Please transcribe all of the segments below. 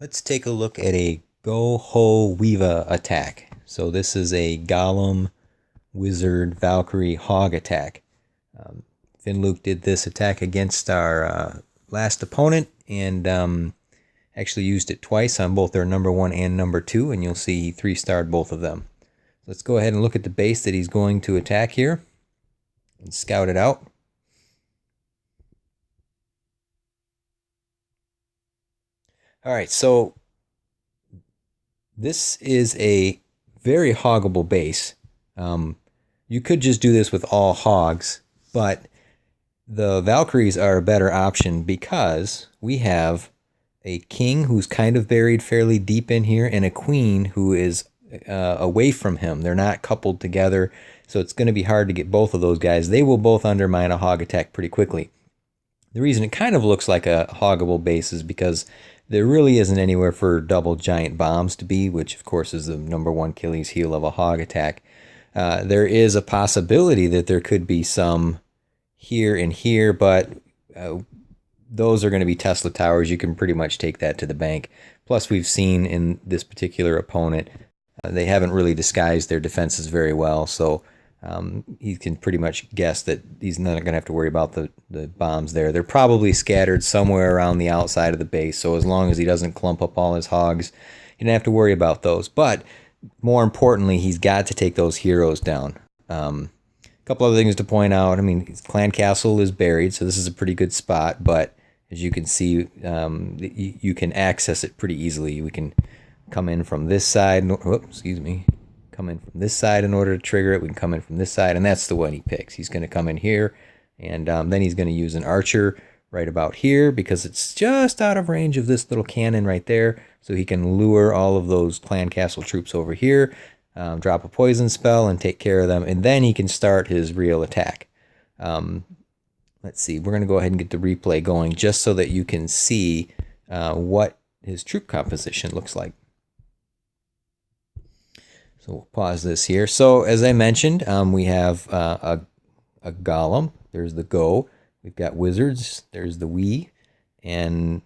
Let's take a look at a GoWiVaHo attack. So this is a Golem Wizard Valkyrie Hog attack. Finluke did this attack against our last opponent and actually used it twice on both their number 1 and number 2, and you'll see he 3-starred both of them. Let's go ahead and look at the base that he's going to attack here and scout it out. Alright, so this is a very hoggable base. You could just do this with all hogs, but the Valkyries are a better option because we have a king who's kind of buried fairly deep in here and a queen who is away from him. They're not coupled together, so it's going to be hard to get both of those guys. They will both undermine a hog attack pretty quickly. The reason it kind of looks like a hoggable base is because there really isn't anywhere for double giant bombs to be, which of course is the number 1 Achilles heel of a hog attack. There is a possibility that there could be some here and here, but those are going to be Tesla towers. You can pretty much take that to the bank. Plus, we've seen in this particular opponent, they haven't really disguised their defenses very well, so he can pretty much guess that he's not going to have to worry about the bombs there. They're probably scattered somewhere around the outside of the base, so as long as he doesn't clump up all his hogs, he doesn't have to worry about those. But more importantly, he's got to take those heroes down. A couple other things to point out. I mean, his clan castle is buried, so this is a pretty good spot, but as you can see, you can access it pretty easily. We can come in from this side. Come in from this side in order to trigger it. We can come in from this side, and that's the one he picks. He's going to come in here, and then he's going to use an archer right about here because it's just out of range of this little cannon right there, so he can lure all of those clan castle troops over here, drop a poison spell, and take care of them, and then he can start his real attack. Let's see. We're going to go ahead and get the replay going just so that you can see what his troop composition looks like. So we'll pause this here. So as I mentioned, we have a golem. There's the go. We've got wizards. There's the we. And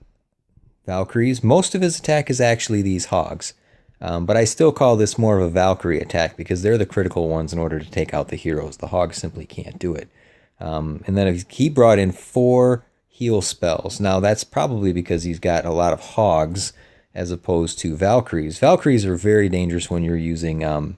Valkyries. Most of his attack is actually these hogs. But I still call this more of a Valkyrie attack because they're the critical ones in order to take out the heroes. The hogs simply can't do it. And then he brought in 4 heal spells. Now that's probably because he's got a lot of hogs as opposed to Valkyries. Valkyries are very dangerous when you're using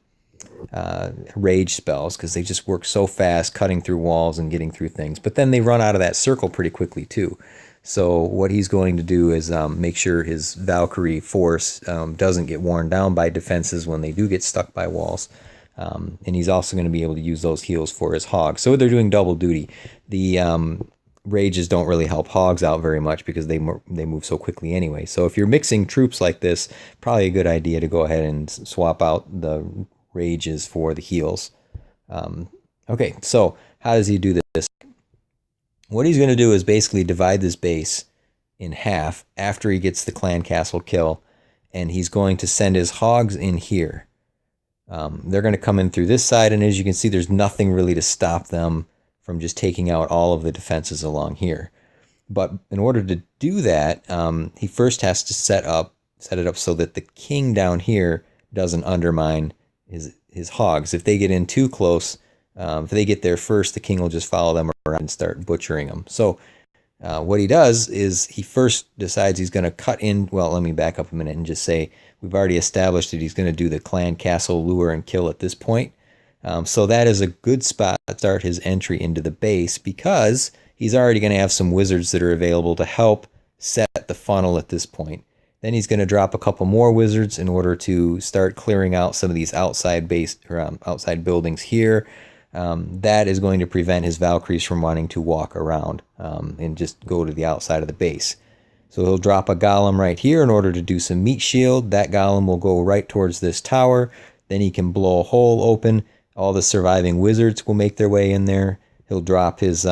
rage spells because they just work so fast, cutting through walls and getting through things. But then they run out of that circle pretty quickly too. So what he's going to do is make sure his Valkyrie force doesn't get worn down by defenses when they do get stuck by walls. And he's also going to be able to use those heals for his hogs. So they're doing double duty. The rages don't really help hogs out very much because they move so quickly anyway. So if you're mixing troops like this, probably a good idea to go ahead and swap out the rages for the heals. Okay, so how does he do this? What he's going to do is basically divide this base in half after he gets the clan castle kill, and he's going to send his hogs in here. They're going to come in through this side, and as you can see, there's nothing really to stop them from just taking out all of the defenses along here. But in order to do that, he first has to set it up so that the king down here doesn't undermine his hogs. If they get in too close, if they get there first, the king will just follow them around and start butchering them. So what he does is he first decides he's going to cut in. Well, let me back up a minute and just say we've already established that he's going to do the clan castle lure and kill at this point. So that is a good spot to start his entry into the base because he's already going to have some wizards that are available to help set the funnel at this point. Then he's going to drop a couple more wizards in order to start clearing out some of these outside outside buildings here. That is going to prevent his Valkyries from wanting to walk around and just go to the outside of the base. So he'll drop a golem right here in order to do some meat shield. That golem will go right towards this tower. Then he can blow a hole open. All the surviving wizards will make their way in there. He'll drop his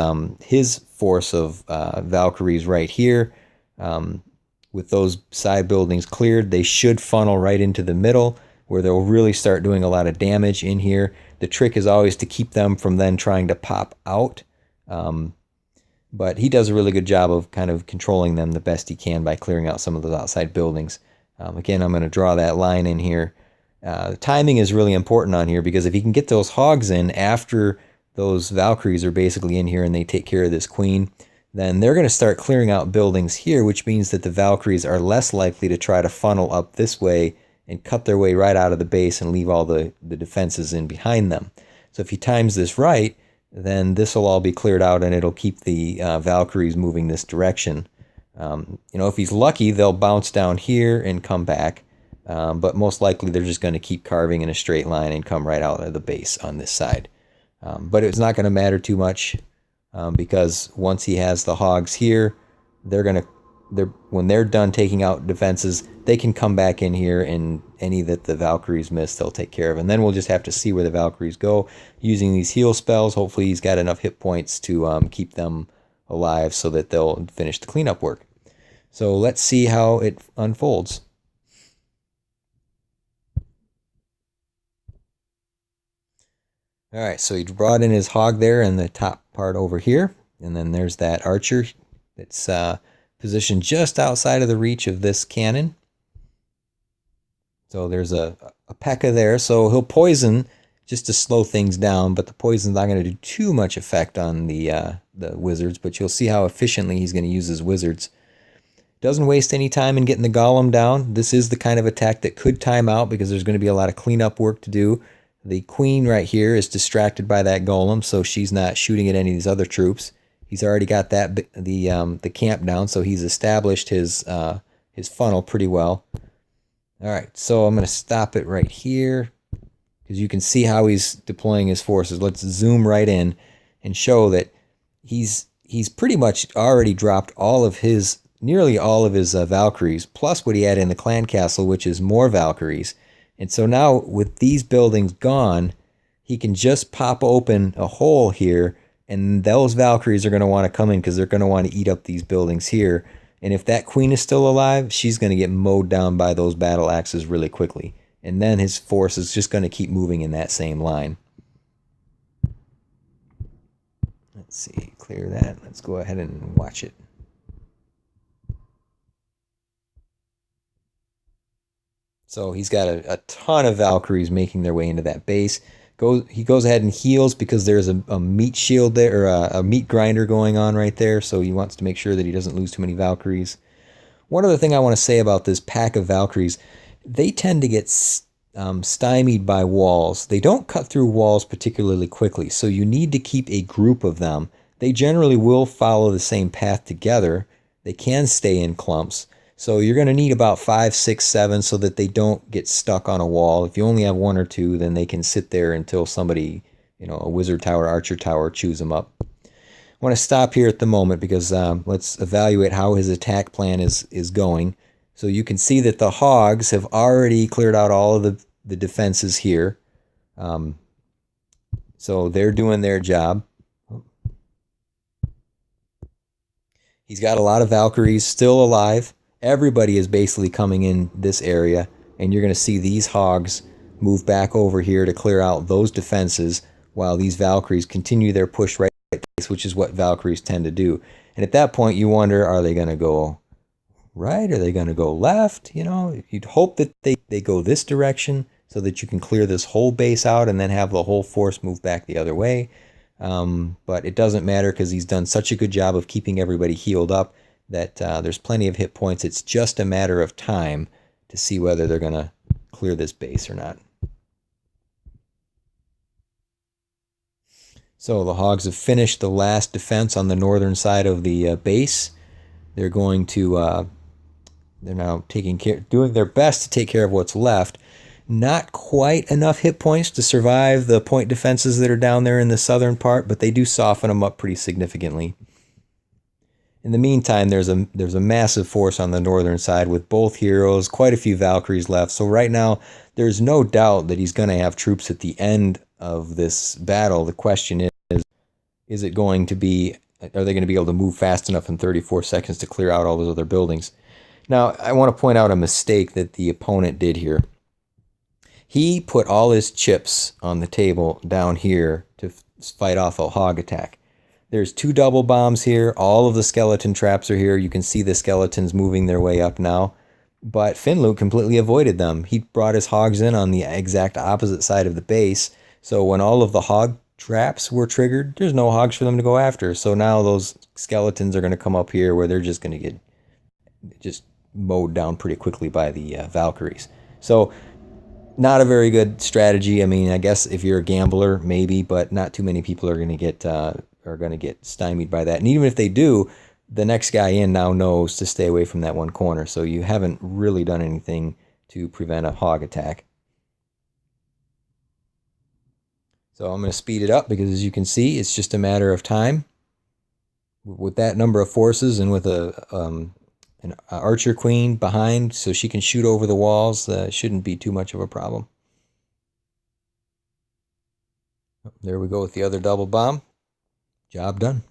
force of Valkyries right here. With those side buildings cleared, they should funnel right into the middle where they'll really start doing a lot of damage in here. The trick is always to keep them from then trying to pop out. But he does a really good job of kind of controlling them the best he can by clearing out some of those outside buildings. Again, I'm going to draw that line in here. Timing is really important on here because if you can get those hogs in after those Valkyries are basically in here and they take care of this queen, then they're going to start clearing out buildings here, which means that the Valkyries are less likely to try to funnel up this way and cut their way right out of the base and leave all the defenses in behind them. So if he times this right, then this will all be cleared out and it'll keep the Valkyries moving this direction. If he's lucky, they'll bounce down here and come back. But most likely they're just going to keep carving in a straight line and come right out of the base on this side. But it's not going to matter too much because once he has the hogs here, when they're done taking out defenses, they can come back in here and any that the Valkyries miss, they'll take care of. And then we'll just have to see where the Valkyries go using these heal spells. Hopefully he's got enough hit points to keep them alive so that they'll finish the cleanup work. So let's see how it unfolds. All right, so he brought in his hog there in the top part over here. And then there's that archer that's positioned just outside of the reach of this cannon. So there's a P.E.K.K.A there. So he'll poison just to slow things down, but the poison's not going to do too much effect on the wizards. But you'll see how efficiently he's going to use his wizards. Doesn't waste any time in getting the golem down. This is the kind of attack that could time out because there's going to be a lot of cleanup work to do. The queen right here is distracted by that golem, so she's not shooting at any of these other troops. He's already got that the camp down, so he's established his funnel pretty well. All right, so I'm going to stop it right here because you can see how he's deploying his forces. Let's zoom right in and show that he's pretty much already dropped nearly all of his Valkyries, plus what he had in the clan castle, which is more Valkyries. And so now with these buildings gone, he can just pop open a hole here, and those Valkyries are going to want to come in because they're going to want to eat up these buildings here. And if that queen is still alive, she's going to get mowed down by those battle axes really quickly. And then his force is just going to keep moving in that same line. Let's see, clear that. Let's go ahead and watch it. So he's got a ton of Valkyries making their way into that base. He goes ahead and heals because there's a meat shield there, or a meat grinder going on right there. So he wants to make sure that he doesn't lose too many Valkyries. One other thing I want to say about this pack of Valkyries, they tend to get stymied by walls. They don't cut through walls particularly quickly, so you need to keep a group of them. They generally will follow the same path together. They can stay in clumps. So you're going to need about 5, 6, 7 so that they don't get stuck on a wall. If you only have 1 or 2, then they can sit there until somebody, a wizard tower, archer tower, chews them up. I want to stop here at the moment because let's evaluate how his attack plan is going. So you can see that the hogs have already cleared out all of the defenses here. So they're doing their job. He's got a lot of Valkyries still alive. Everybody is basically coming in this area, and you're going to see these hogs move back over here to clear out those defenses while these Valkyries continue their push right at base, which is what Valkyries tend to do. And at that point, you wonder, are they going to go right? Are they going to go left? You'd hope that they go this direction so that you can clear this whole base out and then have the whole force move back the other way. But it doesn't matter because he's done such a good job of keeping everybody healed up that there's plenty of hit points. It's just a matter of time to see whether they're going to clear this base or not. So the hogs have finished the last defense on the northern side of the base. They're going to, they're now doing their best to take care of what's left. Not quite enough hit points to survive the point defenses that are down there in the southern part, but they do soften them up pretty significantly. In the meantime, there's a massive force on the northern side with both heroes, quite a few Valkyries left. So right now, there's no doubt that he's going to have troops at the end of this battle. The question is it going to be, are they going to be able to move fast enough in 34 seconds to clear out all those other buildings? Now, I want to point out a mistake that the opponent did here. He put all his chips on the table down here to fight off a hog attack. There's 2 double bombs here. All of the skeleton traps are here. You can see the skeletons moving their way up now. but Finloot completely avoided them. He brought his hogs in on the exact opposite side of the base. So when all of the hog traps were triggered, there's no hogs for them to go after. So now those skeletons are going to come up here where they're just going to get just mowed down pretty quickly by the Valkyries. So not a very good strategy. I mean, I guess if you're a gambler, maybe, but not too many people are going to get stymied by that. And even if they do, the next guy in now knows to stay away from that one corner. So you haven't really done anything to prevent a hog attack. So I'm going to speed it up because, as you can see, it's just a matter of time. With that number of forces and with an archer queen behind so she can shoot over the walls, shouldn't be too much of a problem. There we go with the other double bomb. Job done.